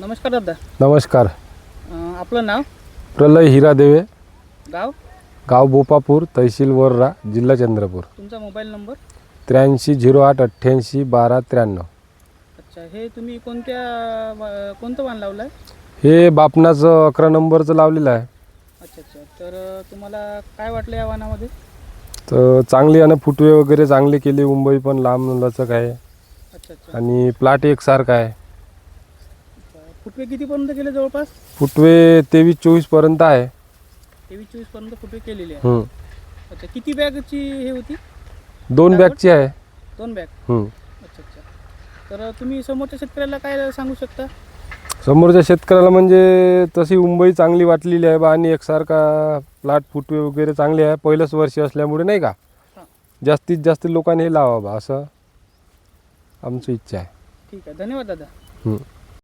नमस्कार दादा. नमस्कार. आपलं नाव? प्रलय हिरादेवे, गाव? गाव बोपापूर, तहसील वर्रा, जिल्हा चंद्रपूर. तुमचा मोबाईल नंबर? 8308881293. अच्छा, हे तुम्ही कोणतं वाण लावलं आहे? हे बापनाचं 11 नंबरचं लावलेलं आहे. अच्छा अच्छा. तर तुम्हाला काय वाटलं या वाणामध्ये? तर चांगली आणि फुटवे वगैरे चांगले केले. मुंबई पण लांब लचक आहे अच्छा अच्छा. आणि प्लॉट एकसारखा आहे. फुटवे कितीपर्यंत केले जवळपास? फुटवे 23-24 पर्यंत आहे. 23-24 पर्यंत फुटवे केलेले आहे. अच्छा, किती बॅगची हे होती? 2 बॅगची आहे. 2 बॅग. अच्छा अच्छा. तर तुम्ही समोरच्या शेतकऱ्याला काय सांगू शकता? समोरच्या शेतकऱ्याला म्हणजे तशी मुंबई चांगली वाटलेली आहे बा आणि एकसारखा प्लॉट फुटवे वगैरे चांगले आहे. पहिलंच वर्ष असल्यामुळे नाही का, हां. जास्तीत जास्त लोकांनी हे लावा बा असं आमची इच्छा आहे. ठीक आहे, धन्यवाद दादा.